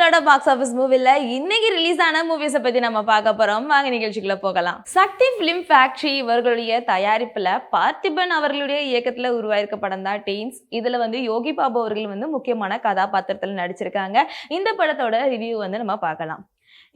நம்மளோட box office மூவில இன்னைக்கு ரிலீஸ் ஆன மூவிஸை பத்தி நம்ம பார்க்க போறோம். வாங்க நிகழ்ச்சிக்குள்ள போகலாம். சக்தி பிலிம் ஃபேக்டரி இவர்களுடைய தயாரிப்புல பார்த்திபன் அவர்களுடைய இயக்கத்துல உருவாயிருக்க படம் தான் டீன்ஸ். இதுல யோகி பாபு அவர்கள் முக்கியமான கதாபாத்திரத்துல நடிச்சிருக்காங்க. இந்த படத்தோட ரிவ்யூ நம்ம பார்க்கலாம்.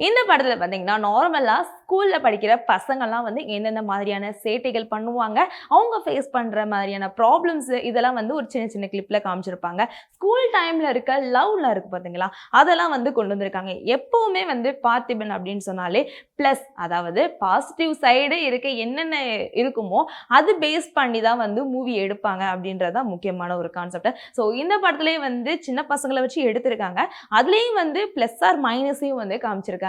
இந்த படத்துல பாத்தீங்கன்னா நார்மலா ஸ்கூல்ல படிக்கிற பசங்கள்லாம் என்னென்ன மாதிரியான சேட்டைகள் பண்ணுவாங்க, அவங்க ஃபேஸ் பண்ற மாதிரியான ப்ராப்ளம்ஸ் இதெல்லாம் ஒரு சின்ன சின்ன கிளிப்ல காமிச்சிருப்பாங்க. ஸ்கூல் டைம்ல இருக்க லவ்ல இருக்கு பாத்தீங்களா, அதெல்லாம் கொண்டு வந்திருக்காங்க. எப்பவுமே பார்த்திபன் அப்படின்னு சொன்னாலே பிளஸ், அதாவது பாசிட்டிவ் சைடு இருக்க என்னென்ன இருக்குமோ அது பேஸ் பண்ணி தான் மூவி எடுப்பாங்க அப்படின்றதான் முக்கியமான ஒரு கான்செப்ட். ஸோ இந்த படத்துலயே சின்ன பசங்களை வச்சு எடுத்திருக்காங்க. அதுலேயும் பிளஸ் ஆர் மைனஸையும் காமிச்சிருக்காங்க.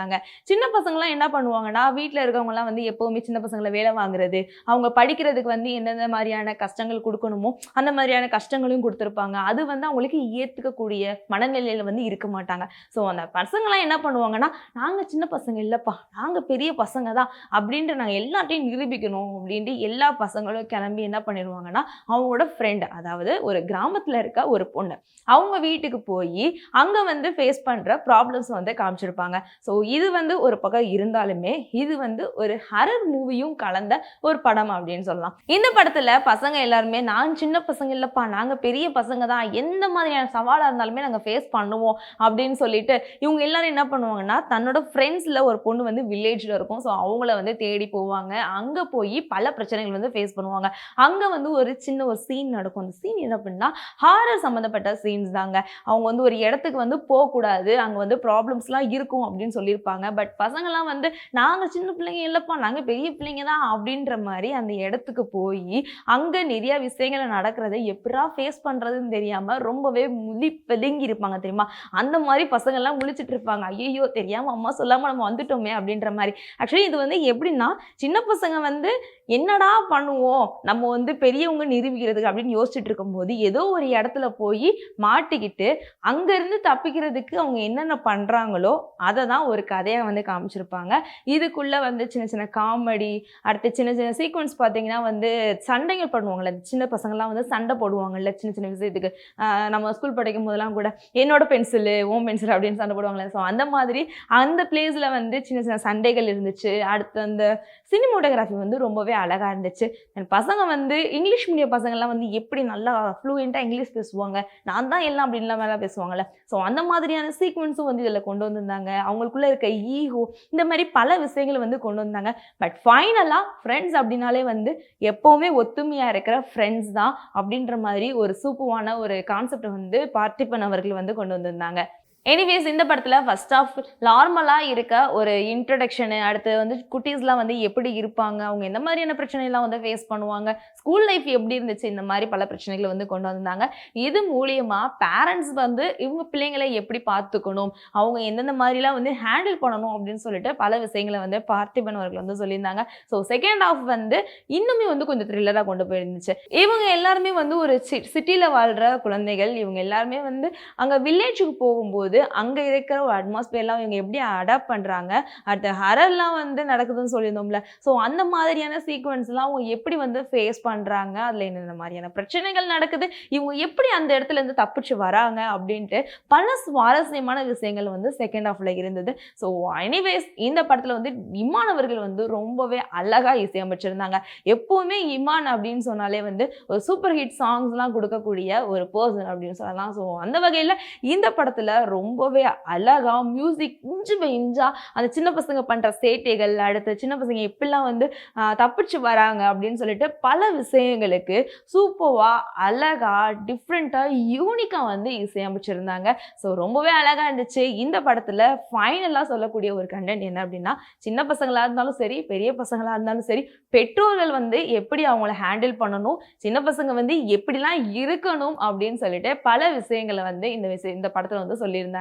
சின்ன பசங்களாம் என்ன பண்ணுவாங்கன்னா, வீட்டில் இருக்கவங்கலாம் எப்பவுமே சின்ன பசங்களை வேலை வாங்குறது, அவங்க படிக்கிறதுக்கு எந்தெந்த மாதிரியான கஷ்டங்கள் கொடுக்கணுமோ அந்த மாதிரியான கஷ்டங்களையும் கொடுத்துருப்பாங்க. அது அவங்களுக்கு ஏற்றுக்கக்கூடிய மனநிலையில இருக்க மாட்டாங்க. ஸோ அந்த பசங்களாம் என்ன பண்ணுவாங்கன்னா, நாங்கள் சின்ன பசங்க இல்லைப்பா, நாங்கள் பெரிய பசங்க தான் அப்படின்ட்டு நாங்கள் எல்லாத்தையும் நிரூபிக்கணும் அப்படின்ட்டு எல்லா பசங்களும் கிளம்பி என்ன பண்ணிடுவாங்கன்னா, அவங்களோட ஃப்ரெண்டு, அதாவது ஒரு கிராமத்தில் இருக்க ஒரு பொண்ணு, அவங்க வீட்டுக்கு போய் அங்கே ஃபேஸ் பண்ணுற ப்ராப்ளம்ஸ் காமிச்சிருப்பாங்க. ஸோ இது ஒரு பக்கம் இருந்தாலுமே இது ஒரு ஹரர் மூவியும் கலந்த ஒரு படம் அப்படின்னு சொல்லலாம். இந்த படத்துல பசங்க எல்லாருமே நான் சின்ன பசங்க இல்லப்பா, நாங்க பெரிய பசங்க தான், எந்த மாதிரியான சவாலா இருந்தாலுமே நாங்க ஃபேஸ் பண்ணுவோம் அப்படின்னு சொல்லிட்டு இவங்க எல்லாரும் என்ன பண்ணுவாங்கன்னா, தன்னோட ஃப்ரெண்ட்ஸ்ல ஒரு பொண்ணு வில்லேஜ்ல இருக்கும். ஸோ அவங்கள தேடி போவாங்க. அங்க போய் பல பிரச்சனைகள் ஃபேஸ் பண்ணுவாங்க. அங்க ஒரு சின்ன ஒரு சீன் நடக்கும். அந்த சீன் என்ன பண்ணா ஹாரர் சம்பந்தப்பட்ட சீன்ஸ் தாங்க. அவங்க ஒரு இடத்துக்கு போகக்கூடாது, அங்க ப்ராப்ளம்ஸ்லாம் இருக்கும் அப்படின்னு சொல்லியிருப்பாங்க. பட் பசங்கள்லாம் நாங்கள் சின்ன பிள்ளைங்க இல்லைப்பா, நாங்கள் பெரிய பிள்ளைங்க தான் அப்படின்ற மாதிரி அந்த இடத்துக்கு போய் அங்கே நிறைய விஷயங்களை நடக்கிறத எப்படா ஃபேஸ் பண்ணுறதுன்னு தெரியாமல் ரொம்பவே பெதுங்கி இருப்பாங்க தெரியுமா. அந்த மாதிரி பசங்கள்லாம் முழிச்சிட்டு இருப்பாங்க. ஐயோ தெரியாமல் அம்மா சொல்லாமல் நம்ம வந்துட்டோமே அப்படின்ற மாதிரி. ஆக்சுவலி இது எப்படின்னா, சின்ன பசங்க என்னடா பண்ணுவோம் நம்ம பெரியவங்க நிரூபிக்கிறதுக்கு அப்படின்னு யோசிச்சுட்டு இருக்கும்போது ஏதோ ஒரு இடத்துல போய் மாட்டிக்கிட்டு அங்கேருந்து தப்பிக்கிறதுக்கு அவங்க என்னென்ன பண்ணுறாங்களோ அதை தான் ஒரு கதையாக காமிச்சிருப்பாங்க. இதுக்குள்ள சின்ன சின்ன காமெடி, அடுத்து சின்ன சின்ன சீக்வன்ஸ் பார்த்தீங்கன்னா சண்டைகள் பண்ணுவாங்கல்ல, சின்ன பசங்கள்லாம் சண்டை போடுவாங்கல்ல சின்ன சின்ன விஷயத்துக்கு. நம்ம ஸ்கூல் படிக்கும் போதெல்லாம் கூட என்னோட பென்சிலு ஓம் பென்சில் அப்படின்னு சண்டை போடுவாங்கல்ல. ஸோ அந்த மாதிரி அந்த பிளேஸில் சின்ன சின்ன சண்டைகள் இருந்துச்சு. அடுத்து அந்த சினிமோட்டோகிராஃபி ரொம்பவே அழகாக இருந்துச்சு. பசங்க இங்கிலீஷ் மீடியம் பசங்கள்லாம் எப்படி நல்லா ஃப்ளூயண்ட்டாக இங்கிலீஷ் பேசுவாங்க, நான் தான் எல்லாம் அப்படின்லாம் மேலே பேசுவாங்கல்ல. ஸோ அந்த மாதிரியான சீக்வன்ஸும் இதில் கொண்டு வந்திருந்தாங்க. அவங்களுக்குள்ள இருக்க ஈகோ, இந்த மாதிரி பல விஷயங்களை கொண்டு வந்தாங்க. பட் ஃபைனலாக ஃப்ரெண்ட்ஸ் அப்படின்னாலே எப்போவுமே ஒத்துமையாக இருக்கிற ஃப்ரெண்ட்ஸ் தான் அப்படின்ற மாதிரி ஒரு சூப்பரான ஒரு கான்செப்ட் பார்த்திபன் அவர்கள் கொண்டு வந்திருந்தாங்க. எனிவேஸ் இந்த படத்தில் ஃபர்ஸ்ட் ஆஃப் நார்மலாக இருக்க ஒரு இன்ட்ரடக்ஷனு, அடுத்து குட்டீஸ்லாம் எப்படி இருப்பாங்க, அவங்க எந்த மாதிரியான பிரச்சனைலாம் ஃபேஸ் பண்ணுவாங்க, ஸ்கூல் லைஃப் எப்படி இருந்துச்சு, இந்த மாதிரி பல பிரச்சனைகளை கொண்டு வந்தாங்க. இது மூலியமாக பேரண்ட்ஸ் இவங்க பிள்ளைங்களை எப்படி பார்த்துக்கணும், அவங்க எந்தெந்த மாதிரிலாம் ஹேண்டில் பண்ணணும் அப்படின்னு சொல்லிட்டு பல விஷயங்களை பார்த்திபன் அவர்கள் சொல்லியிருந்தாங்க. ஸோ செகண்ட் ஆஃப் இன்னுமே கொஞ்சம் த்ரில்லராக கொண்டு போயிருந்துச்சு. இவங்க எல்லாருமே ஒரு சிட்டியில் வாழ்கிற குழந்தைகள். இவங்க எல்லாருமே அங்கே வில்லேஜுக்கு போகும்போது அங்க இருக்கிற ஒரு அட்மாஸ்பியர்லாம் இவங்க எப்படி அடாப்ட் பண்றாங்க, அடுத்த ஹரர்லாம் நடக்குதுன்னு சொல்லியிருந்தோம்ல. ஸோ அந்த மாதிரியான சீக்வன்ஸ்லாம் அவங்க எப்படி ஃபேஸ் பண்றாங்க, அதுல என்னென்ன மாதிரியான பிரச்சனைகள் நடக்குது, இவங்க எப்படி அந்த இடத்துல இருந்து தப்பிச்சு வராங்க அப்படின்ட்டு பல சுவாரஸ்யமான விஷயங்கள் செகண்ட் ஹாஃப்ல இருந்தது. ஸோ எனிவேஸ் இந்த படத்துல இமான் அவர்கள் ரொம்பவே அழகா இசையமைச்சிருந்தாங்க. எப்பவுமே இமான் அப்படின்னு சொன்னாலே ஒரு சூப்பர் ஹிட் சாங்ஸ்லாம் கொடுக்கக்கூடிய ஒரு பர்சன் அப்படின்னு சொல்லலாம். ஸோ அந்த வகையில் இந்த படத்துல ரொம்பவே அழகா மியூசிக் இஞ்சா அந்த சின்ன பசங்க பண்ற சேட்டைகள், அடுத்து சின்ன பசங்க எப்படிலாம் தப்பிச்சு வராங்க அப்படின்னு சொல்லிட்டு பல விஷயங்களுக்கு சூப்பர்வா அழகா டிஃப்ரெண்டா யூனிக்கா இசையமைச்சிருந்தாங்க. ஸோ ரொம்பவே அழகா இருந்துச்சு. இந்த படத்துல ஃபைனலா சொல்லக்கூடிய ஒரு கண்டென்ட் என்ன அப்படின்னா, சின்ன பசங்களா இருந்தாலும் சரி, பெரிய பசங்களா இருந்தாலும் சரி, பெற்றோர்கள் எப்படி அவங்கள ஹேண்டில் பண்ணணும், சின்ன பசங்க எப்படிலாம் இருக்கணும் அப்படின்னு சொல்லிட்டு பல விஷயங்களை இந்த படத்துல சொல்லியிருந்தாங்க.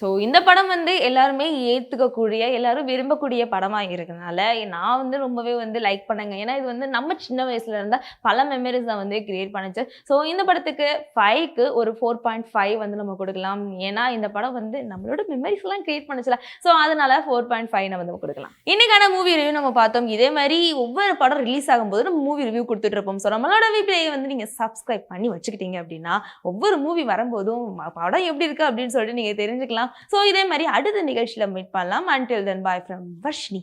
ஸோ இந்த படம் எல்லாருமே ஏற்றுக்கக்கூடிய, எல்லாரும் விரும்பக்கூடிய படமாக இருக்கிறதுனால நான் ரொம்பவே லைக் பண்ணேங்க. ஏன்னா இது நம்ம சின்ன வயசுல இருந்த பல மெமரிஸை கிரியேட் பண்ணுச்சு. ஸோ இந்த படத்துக்கு 5க்கு ஒரு 4.5 நம்ம கொடுக்கலாம். ஏன்னா இந்த படம் நம்மளோட மெமரிஸ்லாம் கிரியேட் பண்ணுச்சுல. ஸோ அதனால 4.5 நம்ம கொடுக்கலாம். இன்னைக்கான மூவி ரிவ்யூ நம்ம பார்த்தோம். இதே மாதிரி ஒவ்வொரு படம் ரிலீஸ் ஆகும்போது நம்ம மூவி ரிவ்யூ கொடுத்துட்டு இருப்போம். ஸோ நம்மளோட வீட்டிலேயே நீங்கள் சப்ஸ்கிரைப் பண்ணி வச்சுக்கிட்டீங்க அப்படின்னா ஒவ்வொரு மூவி வரும்போதும் படம் எப்படி இருக்கு அப்படின்னு சொல்லிட்டு நீங்கள் தெரிஞ்சுக்கலாம். ஸோ இதே மாதிரி அடுத்த நிகழ்ச்சியில மீட் பண்ணலாம். until then bye from Varshini.